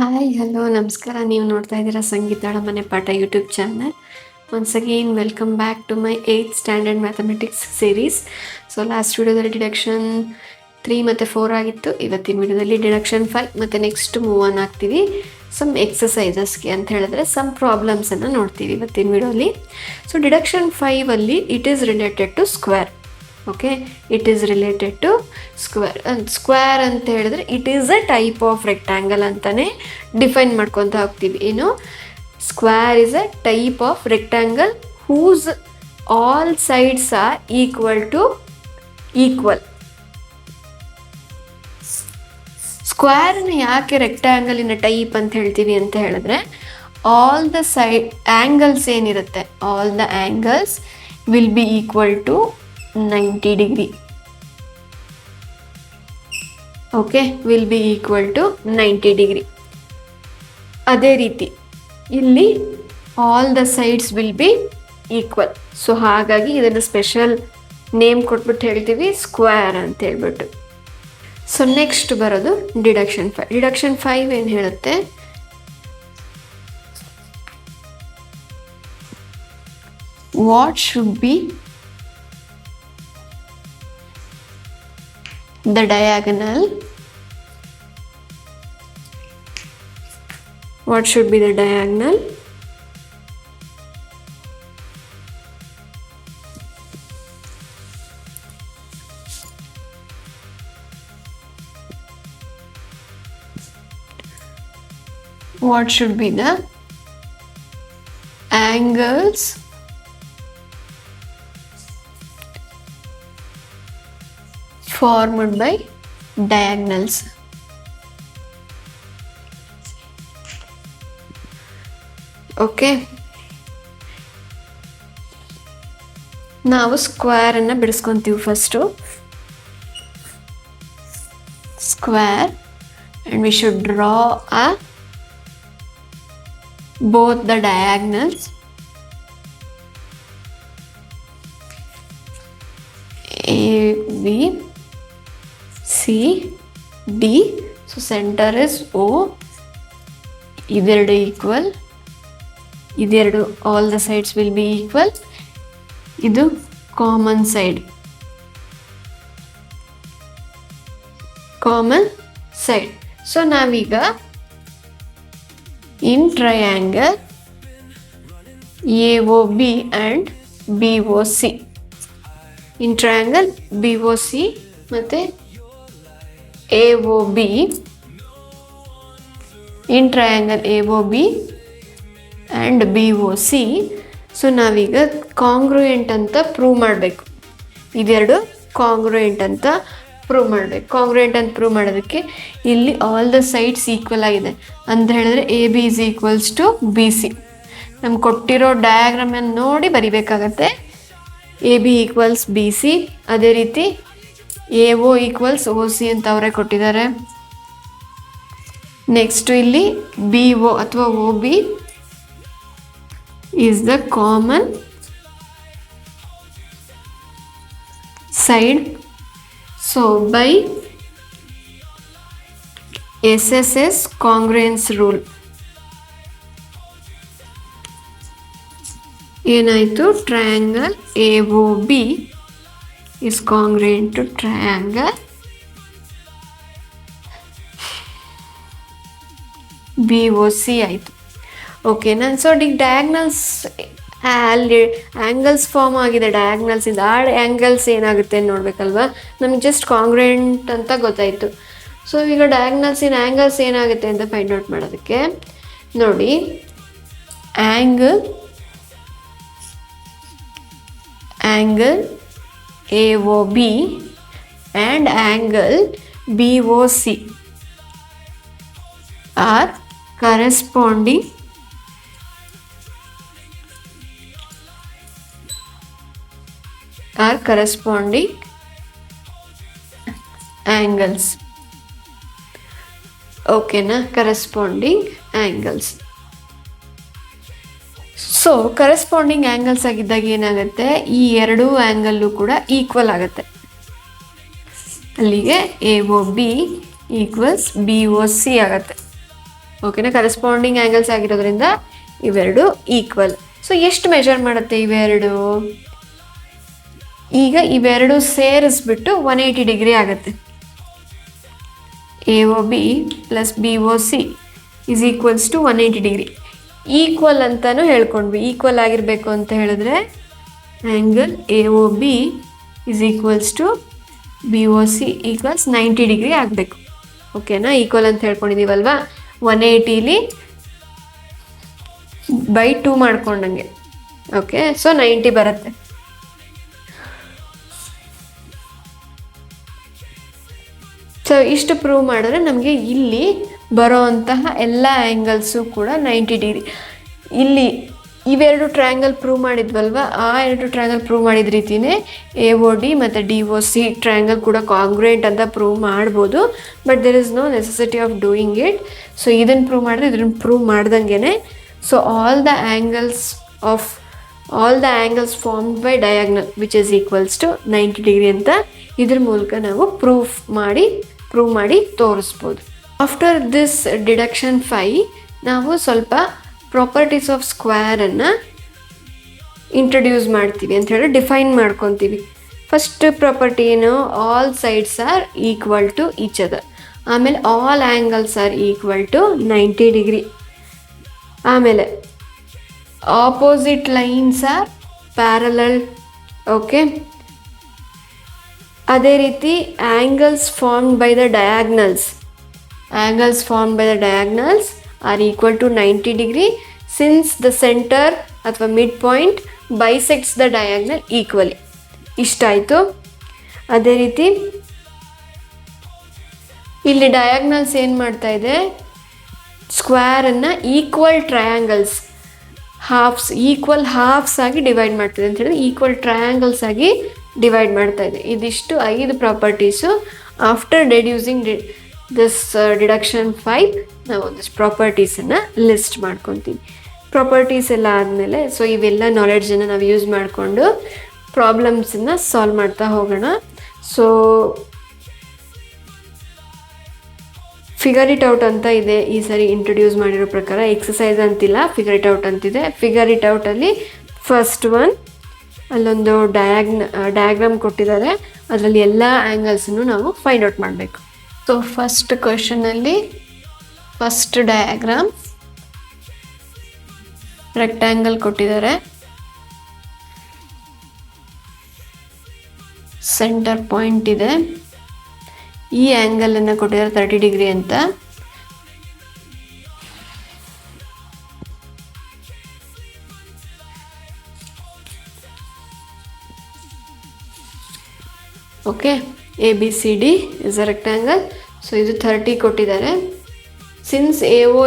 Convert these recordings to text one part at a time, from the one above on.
Hi hello ನಮಸ್ಕಾರ. ನೀವು ನೋಡ್ತಾ ಇದ್ದೀರಾ ಸಂಗೀತಾಳ ಮನೆ ಪಾಠ YouTube channel. Once again welcome back to my 8th standard mathematics series. So last ವಿಡಿಯೋದಲ್ಲಿ ಡಿಡಕ್ಷನ್ 3 ಮತ್ತು 4 ಆಗಿತ್ತು. ಇವತ್ತಿನ ವಿಡಿಯೋದಲ್ಲಿ ಡಿಡಕ್ಷನ್ 5 ಮತ್ತು ನೆಕ್ಸ್ಟ್ ಮೂವ್ ಆನ್ ಆಗ್ತೀವಿ ಸಮ್ ಎಕ್ಸಸೈಸಸ್ಗೆ ಅಂತ ಹೇಳಿದ್ರೆ ಸಮ್ ಪ್ರಾಬ್ಲಮ್ಸನ್ನು ನೋಡ್ತೀವಿ ಇವತ್ತಿನ ವಿಡಿಯೋಲಿ. ಸೊ ಡಿಡಕ್ಷನ್ 5ಅಲ್ಲಿ it is related to square. Okay, it is related to square. Square ಅಂತ ಹೇಳಿದ್ರೆ it is a type of rectangle ಅಂತಲೇ ಡಿಫೈನ್ ಮಾಡ್ಕೊತ ಹೋಗ್ತೀವಿ. ಏನು, square is a type of rectangle whose all sides are equal to equal. ಸ್ಕ್ವೇರ್ನ ಯಾಕೆ ರೆಕ್ಟ್ಯಾಂಗಲಿನ type ಅಂತ ಹೇಳ್ತೀವಿ ಅಂತ ಹೇಳಿದ್ರೆ, ಆಲ್ ದ ಸೈಡ್ ಆ್ಯಂಗಲ್ಸ್ ಏನಿರುತ್ತೆ, all the angles will be equal to 90 degree. Okay, will be equal to 90 degree. ಅದೇ ರೀತಿ ಇಲ್ಲಿ all the sides will be equal. So ಹಾಗಾಗಿ ಇದನ್ನು ಸ್ಪೆಷಲ್ ನೇಮ್ ಕೊಟ್ಬಿಟ್ಟು ಹೇಳ್ತೀವಿ ಸ್ಕ್ವೇರ್ ಅಂತ ಹೇಳ್ಬಿಟ್ಟು. ಸೊ ನೆಕ್ಸ್ಟ್ ಬರೋದು ಡಿಡಕ್ಷನ್ 5. ಡಿಡಕ್ಷನ್ 5 ಏನು ಹೇಳುತ್ತೆ, what should be the diagonal, what should be the diagonal what should be the angles formed by diagonals. Okay, ನಾವು ಸ್ಕ್ವೇರನ್ನು ಬಿಡಿಸ್ಕೊತೀವಿ first. Square and we should draw a both the diagonals A B C D. So centre is O. ಇದೆರಡು equal, ಇದೆರಡು all the sides will be equal. ಇದು common side, common side. So ನಾವೀಗ in triangle A O B and B O C, in triangle B O C ಮತ್ತು A O B, in triangle A O B and B O C. So ನಾವೀಗ ಕಾಂಗ್ರುಯೆಂಟ್ ಅಂತ prove ಮಾಡಬೇಕು. ಇದೆರಡು ಕಾಂಗ್ರುಯೆಂಟ್ ಅಂತ prove ಮಾಡಬೇಕು. ಕಾಂಗ್ರುಯೆಂಟ್ ಅಂತ prove ಮಾಡೋದಕ್ಕೆ ಇಲ್ಲಿ ಆಲ್ ದ ಸೈಡ್ಸ್ ಈಕ್ವಲ್ ಆಗಿದೆ ಅಂತ ಹೇಳಿದ್ರೆ A B is equals to B C. ನಮ್ಗೆ ಕೊಟ್ಟಿರೋ ಡಯಾಗ್ರಾಮನ್ನು ನೋಡಿ ಬರಿಬೇಕಾಗತ್ತೆ. A B equals B C, ಅದೇ ರೀತಿ A O equals O C ಅಂತ ಅವರೇ ಕೊಟ್ಟಿದ್ದಾರೆ. ನೆಕ್ಸ್ಟು ಇಲ್ಲಿ ಬಿ ಒ ಅಥವಾ O B is the common side. So by S S S congruence rule ಏನಾಯಿತು, triangle A O B is congruent to triangle B O C ಆಯಿತು. ಓಕೆನಾ? So diagonals ಅಲ್ಲಿ angles form ಆಗಿದೆ ಡಯಾಗ್ನಲ್ಸಿಂದ. ಆ angles ಏನಾಗುತ್ತೆ ನೋಡಬೇಕಲ್ವಾ. ನಮ್ಗೆ just ಕಾಂಗ್ರುಯೆಂಟ್ ಅಂತ ಗೊತ್ತಾಯಿತು. ಸೊ ಈಗ ಡಯಾಗ್ನಲ್ಸಿನ ಆ್ಯಂಗಲ್ಸ್ ಏನಾಗುತ್ತೆ ಅಂತ ಫೈಂಡ್ ಔಟ್ ಮಾಡೋದಕ್ಕೆ ನೋಡಿ, angle A O B and angle B O C are corresponding angles. ಓಕೆನಾ? Corresponding angles. So corresponding angles ಆಗಿದ್ದಾಗ ಏನಾಗುತ್ತೆ, ಈ ಎರಡೂ ಆ್ಯಂಗಲ್ಲು ಕೂಡ ಈಕ್ವಲ್ ಆಗುತ್ತೆ. ಅಲ್ಲಿಗೆ A O B equals B O C ಆಗುತ್ತೆ. ಓಕೆನಾ. ಕರೆಸ್ಪಾಂಡಿಂಗ್ ಆ್ಯಂಗಲ್ಸ್ ಆಗಿರೋದ್ರಿಂದ ಇವೆರಡು ಈಕ್ವಲ್. ಸೊ ಎಷ್ಟು ಮೆಜರ್ ಮಾಡುತ್ತೆ ಇವೆರಡು? ಈಗ ಇವೆರಡು ಸೇರಿಸ್ಬಿಟ್ಟು 180 ಡಿಗ್ರಿ ಆಗುತ್ತೆ. AOB plus BOC is equals to 180 degree. Equal ಅಂತಲೂ ಹೇಳ್ಕೊಂಡ್ವಿ. ಈಕ್ವಲ್ ಆಗಿರಬೇಕು ಅಂತ ಹೇಳಿದ್ರೆ angle AOB is equals to BOC equals 90 degree ಆಗಬೇಕು. ಓಕೆನಾ. ಈಕ್ವಲ್ ಅಂತ ಹೇಳ್ಕೊಂಡಿದ್ದೀವಲ್ವಾ. 180ಲಿ ಬೈ 2 ಮಾಡ್ಕೊಂಡಂಗೆ. ಓಕೆ. ಸೊ 90 ಬರುತ್ತೆ. ಸೊ ಇಷ್ಟು ಪ್ರೂವ್ ಮಾಡಿದ್ರೆ ನಮಗೆ ಇಲ್ಲಿ ಬರೋ ಅಂತಹ ಎಲ್ಲ ಆ್ಯಂಗಲ್ಸು ಕೂಡ 90 ಡಿಗ್ರಿ. ಇಲ್ಲಿ ಇವೆರಡು ಟ್ರಯಾಂಗಲ್ ಪ್ರೂವ್ ಮಾಡಿದ್ವಲ್ವ, ಆ ಎರಡು ಟ್ರಯಾಂಗಲ್ ಪ್ರೂವ್ ಮಾಡಿದ ರೀತಿಯೇ AOD ಮತ್ತು DOC ಟ್ರಯಾಂಗಲ್ ಕೂಡ ಕಾಂಗ್ರುಯೆಂಟ್ ಅಂತ ಪ್ರೂವ್ ಮಾಡ್ಬೋದು. But there is no necessity of doing it. So ಇದನ್ನು ಪ್ರೂವ್ ಮಾಡಿದ್ರೆ ಇದನ್ನು ಪ್ರೂವ್ ಮಾಡ್ದಂಗೆ. So all the angles formed by diagonal which is equals to 90 degree ಅಂತ ಇದ್ರ ಮೂಲಕ ನಾವು ಪ್ರೂವ್ ಮಾಡಿ ತೋರಿಸ್ಬೋದು. ಆಫ್ಟರ್ ದಿಸ್ ಡಿಡಕ್ಷನ್ 5 ನಾವು ಸ್ವಲ್ಪ ಪ್ರಾಪರ್ಟೀಸ್ ಆಫ್ ಸ್ಕ್ವೇರನ್ನು ಇಂಟ್ರಡ್ಯೂಸ್ ಮಾಡ್ತೀವಿ ಅಂತ ಹೇಳಿ ಡಿಫೈನ್ ಮಾಡ್ಕೊತೀವಿ. ಫಸ್ಟ್ ಪ್ರಾಪರ್ಟಿ ಏನು? All sides are equal to each other. ಆಮೇಲೆ all angles are equal to 90 degree. ಆಮೇಲೆ opposite lines are parallel. Okay. ಅದೇ ರೀತಿ angles formed by the diagonals are equal to 90 degree since the center ಅಥವಾ mid point bisects the diagonal equally. ಇಷ್ಟಾಯಿತು. ಅದೇ ರೀತಿ ಇಲ್ಲಿ diagonals ಏನು ಮಾಡ್ತಾ ಇದೆ? ಸ್ಕ್ವೇರನ್ನು ಈಕ್ವಲ್ ಟ್ರಯಾಂಗಲ್ಸ್ ಈಕ್ವಲ್ ಹಾಫ್ಸ್ ಆಗಿ ಡಿವೈಡ್ ಮಾಡ್ತಿದೆ ಅಂತ ಹೇಳಿದ್ರೆ ಈಕ್ವಲ್ ಟ್ರಯಾಂಗಲ್ಸ್ ಆಗಿ ಡಿವೈಡ್ ಮಾಡ್ತಾ ಇದೆ. ಇದಿಷ್ಟು 5 ಪ್ರಾಪರ್ಟೀಸು. ಆಫ್ಟರ್ ಡೆಡ್ಯೂಸಿಂಗ್ ದಿಸ್ ಡಿಡಕ್ಷನ್ 5 ನಾವು ಒಂದಿಷ್ಟು ಪ್ರಾಪರ್ಟೀಸನ್ನು ಲಿಸ್ಟ್ ಮಾಡ್ಕೊತೀವಿ. ಪ್ರಾಪರ್ಟೀಸ್ ಎಲ್ಲ ಆದಮೇಲೆ ಸೊ ಇವೆಲ್ಲ ನಾಲೆಡ್ಜನ್ನು ನಾವು ಯೂಸ್ ಮಾಡಿಕೊಂಡು ಪ್ರಾಬ್ಲಮ್ಸನ್ನು ಸಾಲ್ವ್ ಮಾಡ್ತಾ ಹೋಗೋಣ. ಸೊ ಫಿಗರ್ ಇಟ್ ಔಟ್ ಅಂತ ಇದೆ ಈ ಸರಿ ಇಂಟ್ರೊಡ್ಯೂಸ್ ಮಾಡಿರೋ ಪ್ರಕಾರ. ಎಕ್ಸಸೈಸ್ ಅಂತಿಲ್ಲ, ಫಿಗರ್ ಇಟ್ ಔಟ್ ಅಂತಿದೆ. ಫಿಗರ್ ಇಟ್ ಔಟಲ್ಲಿ ಫಸ್ಟ್ ಒನ್ ಅಲ್ಲೊಂದು ಡಯಾಗ್ರಾಮ್ ಕೊಟ್ಟಿದ್ದಾರೆ. ಅದರಲ್ಲಿ ಎಲ್ಲ ಆ್ಯಂಗಲ್ಸನ್ನು ನಾವು ಫೈಂಡ್ ಔಟ್ ಮಾಡಬೇಕು. ಸೊ ಫಸ್ಟ್ ಕ್ವೆಶನಲ್ಲಿ ಫಸ್ಟ್ ಡಯಾಗ್ರಾಮ್ ರೆಕ್ಟ್ಯಾಂಗಲ್ ಕೊಟ್ಟಿದ್ದಾರೆ. ಸೆಂಟರ್ ಪಾಯಿಂಟ್ ಇದೆ. ಈ ಆ್ಯಂಗಲನ್ನು ಕೊಟ್ಟಿದ್ದಾರೆ 30 ಡಿಗ್ರಿ ಅಂತ. Okay. ABCD is a rectangle. So ಇದು 30 ಕೊಟ್ಟಿದ್ದಾರೆ. Since AO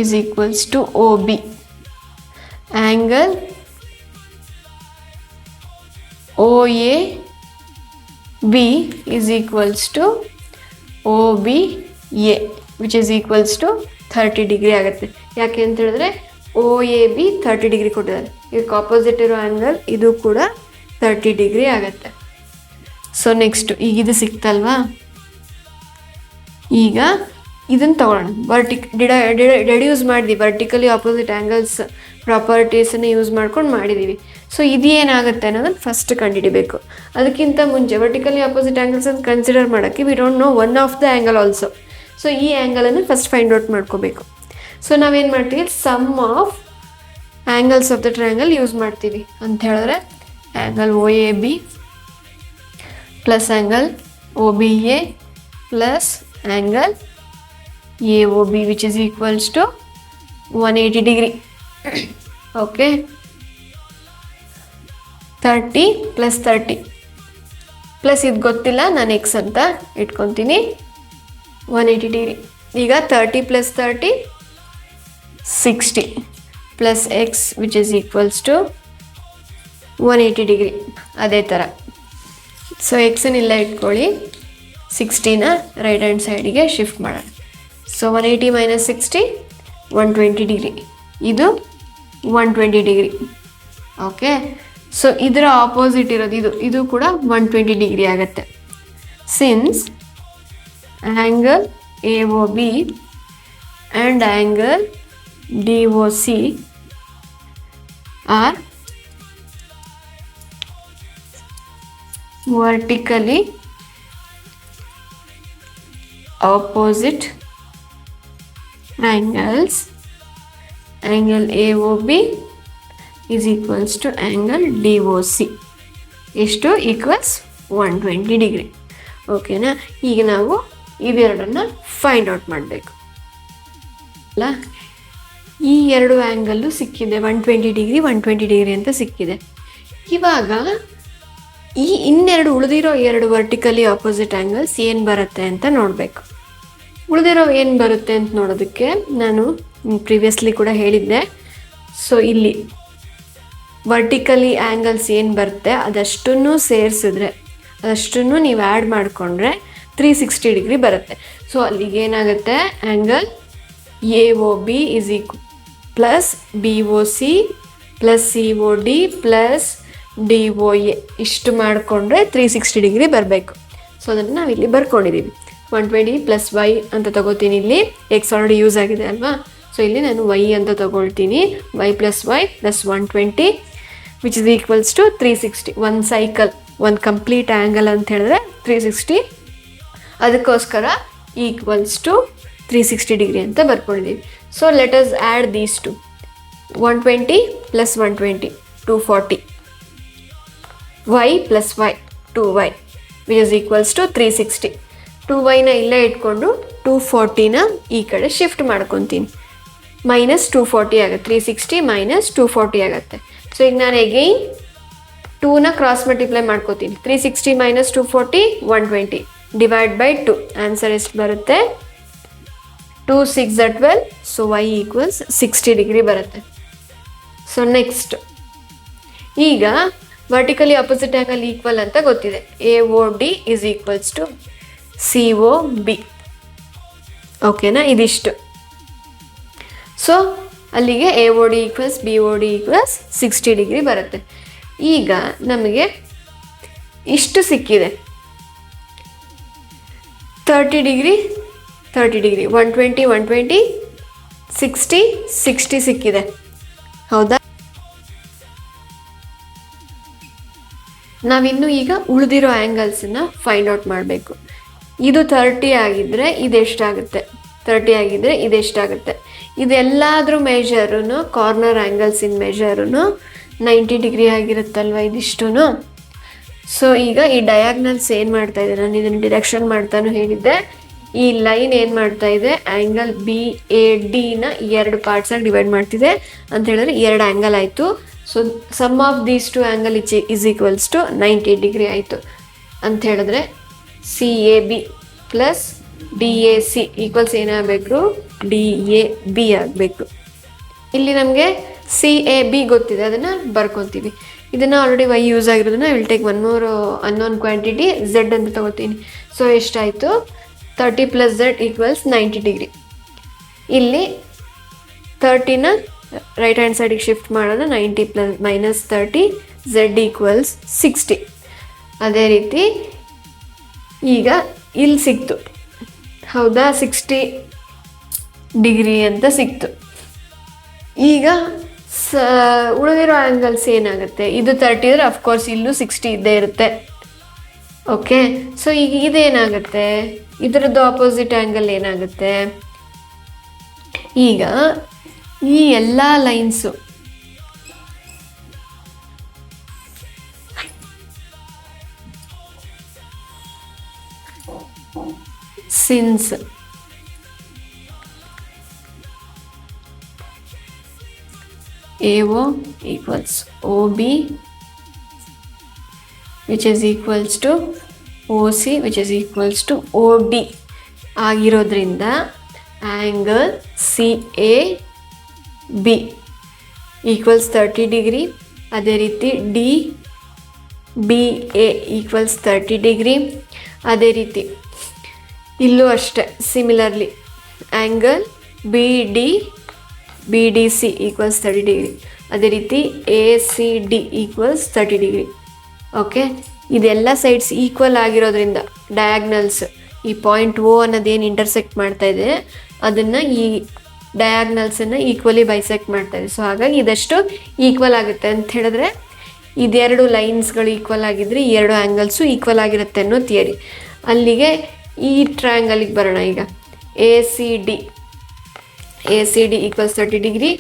is equals to OB, angle OAB is equals to OBA which is equals to 30 degree ಆಗುತ್ತೆ. ಯಾಕೆ ಅಂತ ಹೇಳಿದ್ರೆ OAB 30 ಡಿಗ್ರಿ ಕೊಟ್ಟಿದ್ದಾರೆ. ಇದಕ್ಕೆ ಆಪೋಸಿಟ್ ಇರೋ ಆ್ಯಂಗಲ್ ಇದು ಕೂಡ 30 ಡಿಗ್ರಿ ಆಗುತ್ತೆ. ಸೊ ನೆಕ್ಸ್ಟ್ ಈಗ ಇದು ಸಿಕ್ತಲ್ವಾ, ಈಗ ಇದನ್ನು ತಗೊಳ್ಳೋಣ. ಡೆಡ್ಯೂಸ್ ಮಾಡಿದ್ವಿ ವರ್ಟಿಕಲಿ ಆಪೋಸಿಟ್ ಆ್ಯಂಗಲ್ಸ್ ಪ್ರಾಪರ್ಟೀಸನ್ನು ಯೂಸ್ ಮಾಡ್ಕೊಂಡು ಮಾಡಿದ್ದೀವಿ. ಸೊ ಇದು ಏನಾಗುತ್ತೆ ಅನ್ನೋದನ್ನು ಫಸ್ಟ್ ಕಂಡುಹಿಡಿಬೇಕು. ಅದಕ್ಕಿಂತ ಮುಂಚೆ ವರ್ಟಿಕಲಿ ಆಪೋಸಿಟ್ ಆ್ಯಂಗಲ್ಸನ್ನು ಕನ್ಸಿಡರ್ ಮಾಡೋಕ್ಕೆ we don't know one of the angle also. So ಈ ಆ್ಯಂಗಲನ್ನು ಫಸ್ಟ್ ಫೈಂಡ್ ಔಟ್ ಮಾಡ್ಕೋಬೇಕು. ಸೊ ನಾವೇನು ಮಾಡ್ತೀವಿ? Sum of angles of the triangle use ಮಾಡ್ತೀವಿ ಅಂತ ಹೇಳಿದ್ರೆ angle OAB plus angle OBA plus angle AOB which is equals to 180 degree. Okay. 30 plus 30 plus ಇದು ಗೊತ್ತಿಲ್ಲ, ನಾನು ಎಕ್ಸ್ ಅಂತ ಇಟ್ಕೊತೀನಿ. 180 ಡಿಗ್ರಿ. ಈಗ 30 plus 30 60 plus X which is equals to 180 degree. ಅದೇ ಥರ ಸೊ ಎಕ್ಸನ್ನ ಇಲ್ಲ ಇಟ್ಕೊಳ್ಳಿ, 60ನ ರೈಟ್ ಹ್ಯಾಂಡ್ ಸೈಡಿಗೆ ಶಿಫ್ಟ್ ಮಾಡೋಣ. So 180 minus 60 120 degree. ಇದು 120 ಡಿಗ್ರಿ. ಓಕೆ. ಸೊ ಇದರ ಆಪೋಸಿಟ್ ಇರೋದು ಇದು ಕೂಡ 120 ಡಿಗ್ರಿ ಆಗುತ್ತೆ. Since angle AOB and angle DOC are vertically opposite angles, angle AOB is equals to angle DOC ಎಷ್ಟು ಈಕ್ವಲ್ಸ್ 120 ಡಿಗ್ರಿ. ಓಕೆನಾ? ಈಗ ನಾವು ಇವೆರಡನ್ನು ಫೈಂಡ್ ಔಟ್ ಮಾಡಬೇಕು ಅಲ್ಲ. ಈ ಎರಡು ಆ್ಯಂಗಲ್ಲು ಸಿಕ್ಕಿದೆ, 120 ಡಿಗ್ರಿ 120 ಡಿಗ್ರಿ ಅಂತ ಸಿಕ್ಕಿದೆ. ಇವಾಗ ಈ ಇನ್ನೆರಡು ಉಳಿದಿರೋ ಎರಡು ವರ್ಟಿಕಲಿ ಆಪೋಸಿಟ್ ಆ್ಯಂಗಲ್ಸ್ ಏನು ಬರುತ್ತೆ ಅಂತ ನೋಡಬೇಕು. ಉಳಿದಿರೋ ಏನು ಬರುತ್ತೆ ಅಂತ ನೋಡೋದಕ್ಕೆ ನಾನು ಪ್ರಿವಿಯಸ್ಲಿ ಕೂಡ ಹೇಳಿದ್ದೆ. ಸೊ ಇಲ್ಲಿ ವರ್ಟಿಕಲಿ ಆ್ಯಂಗಲ್ಸ್ ಏನು ಬರುತ್ತೆ ಅದಷ್ಟನ್ನು ಸೇರಿಸಿದ್ರೆ, ಅದಷ್ಟನ್ನು ನೀವು ಆ್ಯಡ್ ಮಾಡಿಕೊಂಡ್ರೆ 360 ಡಿಗ್ರಿ ಬರುತ್ತೆ. ಸೊ ಅಲ್ಲಿಗೆ ಏನಾಗುತ್ತೆ, angle AOB is plus BOC plus COD plus DOA ಇಷ್ಟು ಮಾಡಿಕೊಂಡ್ರೆ 360 ಡಿಗ್ರಿ ಬರಬೇಕು. ಸೊ ಅದನ್ನು ನಾವು ಇಲ್ಲಿ ಬರ್ಕೊಂಡಿದ್ದೀವಿ. 120 ಪ್ಲಸ್ y ಅಂತ ತಗೋತೀನಿ. ಇಲ್ಲಿ x ಆಲ್ರೆಡಿ ಯೂಸ್ ಆಗಿದೆ ಅಲ್ವಾ. ಸೊ ಇಲ್ಲಿ ನಾನು y ಅಂತ ತಗೊಳ್ತೀನಿ. y plus 120 which is equals to 360. ಒಂದು ಸೈಕಲ್, ಒಂದು ಕಂಪ್ಲೀಟ್ ಆ್ಯಂಗಲ್ ಅಂತ ಹೇಳಿದ್ರೆ 360. ಅದಕ್ಕೋಸ್ಕರ ಈಕ್ವಲ್ಸ್ ಟು 360 ಡಿಗ್ರಿ ಅಂತ ಬರ್ಕೊಂಡಿದ್ದೀವಿ. So let us add these two. 120 plus 120 240, y plus y 2y which is equals to 360. 2yನ ಇಲ್ಲೇ ಇಟ್ಕೊಂಡು 240ನ ಈ ಕಡೆ ಶಿಫ್ಟ್ ಮಾಡ್ಕೊತೀನಿ. ಮೈನಸ್ 240 ಆಗುತ್ತೆ. 360 ಮೈನಸ್ 240 ಆಗುತ್ತೆ. ಸೊ ಈಗ ನಾನು ಎಗೈನ್ 2ನ ಕ್ರಾಸ್ ಮಲ್ಟಿಪ್ಲೈ ಮಾಡ್ಕೋತೀನಿ. 360 ಮೈನಸ್ 240 120 ಡಿವೈಡ್ ಬೈ 2. ಆನ್ಸರ್ ಎಷ್ಟು ಬರುತ್ತೆ? 2 6 12. ಸೊ y ಈಕ್ವಲ್ಸ್ 60 ಡಿಗ್ರಿ ಬರುತ್ತೆ. ಸೊ ನೆಕ್ಸ್ಟ್, ಈಗ ವರ್ಟಿಕಲಿ ಅಪೋಸಿಟ್ ಆ್ಯಂಗಲ್ ಈಕ್ವಲ್ ಅಂತ ಗೊತ್ತಿದೆ. AOD is equals to COB. ಓಕೆನಾ? ಇದಿಷ್ಟು. ಸೊ ಅಲ್ಲಿಗೆ AOD equals BOD equals 60 degree ಬರುತ್ತೆ. ಈಗ ನಮಗೆ ಇಷ್ಟು ಸಿಕ್ಕಿದೆ, 30 ಡಿಗ್ರಿ 120 120 60 60 ಸಿಕ್ಕಿದೆ. ಹೌದಾ? ನಾವಿನ್ನು ಈಗ ಉಳಿದಿರೋ ಆ್ಯಂಗಲ್ಸನ್ನು ಫೈಂಡ್ ಔಟ್ ಮಾಡಬೇಕು. ಇದು 30 ಆಗಿದ್ದರೆ ಇದೆಷ್ಟಾಗುತ್ತೆ, 30 ಆಗಿದ್ದರೆ ಇದೆಷ್ಟಾಗುತ್ತೆ. ಇದೆಲ್ಲಾದ್ರೂ ಮೆಜರೂ, ಕಾರ್ನರ್ ಆ್ಯಂಗಲ್ಸಿನ ಮೆಜರೂ 90 ಡಿಗ್ರಿ ಆಗಿರುತ್ತಲ್ವ ಇದಿಷ್ಟು. ಸೊ ಈಗ ಈ ಡಯಾಗ್ನಲ್ಸ್ ಏನು ಮಾಡ್ತಾ ಇದೆ, ನಾನು ಇದನ್ನು ಡಿರೆಕ್ಷನ್ ಮಾಡ್ತಾನು ಹೇಳಿದ್ದೆ. ಈ ಲೈನ್ ಏನು ಮಾಡ್ತಾ ಇದೆ, ಆ್ಯಂಗಲ್ BADನ 2 ಪಾರ್ಟ್ಸಾಗಿ ಡಿವೈಡ್ ಮಾಡ್ತಿದೆ ಅಂತ ಹೇಳಿದ್ರೆ 2 ಆ್ಯಂಗಲ್ ಆಯಿತು. So sum of these 2 angle is equals to 90 degree ಆಯಿತು ಅಂತ ಹೇಳಿದ್ರೆ CAB ಪ್ಲಸ್ DAC ಈಕ್ವಲ್ಸ್ ಏನಾಗಬೇಕು, DAB ಆಗಬೇಕು. ಇಲ್ಲಿ ನಮಗೆ CAB ಗೊತ್ತಿದೆ, ಅದನ್ನು ಬರ್ಕೊತೀವಿ. ಇದನ್ನು ಆಲ್ರೆಡಿ y ಯೂಸ್ ಆಗಿರೋದನ್ನ will take one more unknown quantity Z ಅಂತ ತಗೋತೀನಿ. ಸೊ ಎಷ್ಟಾಯಿತು, 30 ಪ್ಲಸ್ Z ಈಕ್ವಲ್ಸ್ 90 ಡಿಗ್ರಿ. ಇಲ್ಲಿ 30ನ ರೈಟ್ ಹ್ಯಾಂಡ್ ಸೈಡಿಗೆ ಶಿಫ್ಟ್ ಮಾಡೋಣ. 90 ಪ್ಲಸ್ ಮೈನಸ್ 30 Z ಈಕ್ವಲ್ಸ್ 60. ಅದೇ ರೀತಿ ಈಗ ಇಲ್ಲಿ ಸಿಕ್ತು, ಹೌದಾ, 60 ಡಿಗ್ರಿ ಅಂತ ಸಿಕ್ತು. ಈಗ ಉಳಿದಿರೋ ಆ್ಯಂಗಲ್ಸ್ ಏನಾಗುತ್ತೆ, ಇದು 30 ಇದ್ರೆ ಅಫ್ಕೋರ್ಸ್ ಇಲ್ಲೂ 60 ಇದ್ದೇ ಇರುತ್ತೆ. ಓಕೆ, ಸೊ ಈಗ ಇದೇನಾಗುತ್ತೆ, ಇದರದ್ದು ಆಪೋಸಿಟ್ ಆ್ಯಂಗಲ್ ಏನಾಗುತ್ತೆ. ಈಗ ಈ ಎಲ್ಲ lines since AO equals OB which is equals to OC which is equals to OD ಆಗಿರೋದ್ರಿಂದ ಆ್ಯಂಗಲ್ CAB ಈಕ್ವಲ್ಸ್ 30 ಡಿಗ್ರಿ. ಅದೇ ರೀತಿ DBA ಈಕ್ವಲ್ಸ್ 30 ಡಿಗ್ರಿ. ಅದೇ ರೀತಿ ಇಲ್ಲೂ ಅಷ್ಟೇ similarly angle BDC equals 30 degree. ಅದೇ ರೀತಿ ACD ಈಕ್ವಲ್ಸ್ 30 ಡಿಗ್ರಿ. ಓಕೆ, ಇದೆಲ್ಲ ಸೈಡ್ಸ್ ಈಕ್ವಲ್ ಆಗಿರೋದ್ರಿಂದ ಡಯಾಗ್ನಲ್ಸ್ ಈ ಪಾಯಿಂಟ್ ಓ ಅನ್ನೋದೇನು ಇಂಟರ್ಸೆಕ್ಟ್ ಮಾಡ್ತಾ ಇದೆ ಅದನ್ನು ಈ ಡಯಾಗ್ನಲ್ಸನ್ನು ಈಕ್ವಲಿ ಬೈಸೆಕ್ಟ್ ಮಾಡ್ತಾ ಇದೆ. ಸೊ ಹಾಗಾಗಿ ಇದಷ್ಟು ಈಕ್ವಲ್ ಆಗುತ್ತೆ ಅಂತ ಹೇಳಿದ್ರೆ ಇದೆರಡು ಲೈನ್ಸ್ಗಳು ಈಕ್ವಲ್ ಆಗಿದ್ರೆ ಈ ಎರಡು ಆ್ಯಂಗಲ್ಸು ಈಕ್ವಲ್ ಆಗಿರುತ್ತೆ ಅನ್ನೋ ಥಿಯರಿ. ಅಲ್ಲಿಗೆ ಈ ಟ್ರಯಾಂಗಲಿಗೆ ಬರೋಣ. ಈಗ A C D equals 30 degree,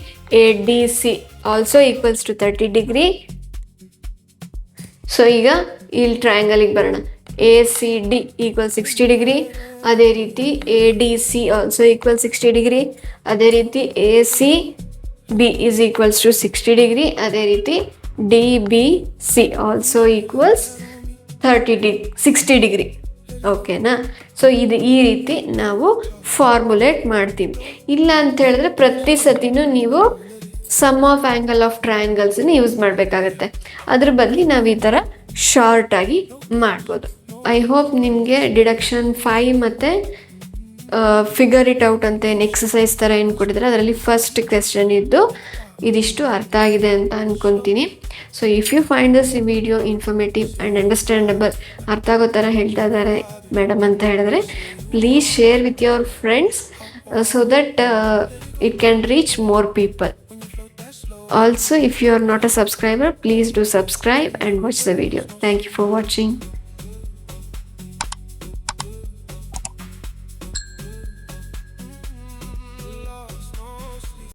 A D C also equals to 30 degree. So ಈಗ ಇಲ್ಲಿ ಟ್ರಯಾಂಗಲಿಗೆ ಬರೋಣ. A C D equal 60 degree, ಅದೇ ರೀತಿ A D C also equal 60 degree, ಅದೇ ರೀತಿ A C B is equals to 60 degree, ಅದೇ ರೀತಿ D B C also equals 60 degree. ಓಕೆನಾ? ಸೊ ಇದು ಈ ರೀತಿ ನಾವು ಫಾರ್ಮುಲೇಟ್ ಮಾಡ್ತೀವಿ. ಇಲ್ಲ ಅಂತ ಹೇಳಿದ್ರೆ ಪ್ರತಿ ಸತಿನೂ ನೀವು ಸಮ್ ಆಫ್ ಆ್ಯಂಗಲ್ ಆಫ್ ಟ್ರಯಾಂಗಲ್ಸನ್ನು ಯೂಸ್ ಮಾಡಬೇಕಾಗತ್ತೆ. ಅದ್ರ ಬದಲಿ ನಾವು ಈ ಥರ ಶಾರ್ಟಾಗಿ ಮಾಡ್ಬೋದು. ಐ ಹೋಪ್ ನಿಮಗೆ ಡಿಡಕ್ಷನ್ 5 ಮತ್ತು ಫಿಗರ್ ಇಟ್ ಔಟ್ ಅಂತ ಏನು ಎಕ್ಸಸೈಸ್ ಥರ ಏನು ಕೊಟ್ಟಿದ್ದಾರೆ ಅದರಲ್ಲಿ ಫಸ್ಟ್ ಕ್ವೆಶ್ಚನ್ ಇದ್ದು ಇದಿಷ್ಟು ಅರ್ಥ ಆಗಿದೆ ಅಂತ ಅಂದ್ಕೊತೀನಿ. So if you find this video informative and understandable, ಅರ್ಥ ಆಗೋ ಥರ ಹೇಳ್ತಾ ಇದ್ದಾರೆ ಮೇಡಮ್ ಅಂತ ಹೇಳಿದ್ರೆ please share with your friends so that it can reach more people. Also, if you are not a subscriber, please do subscribe and watch the video. Thank you for watching.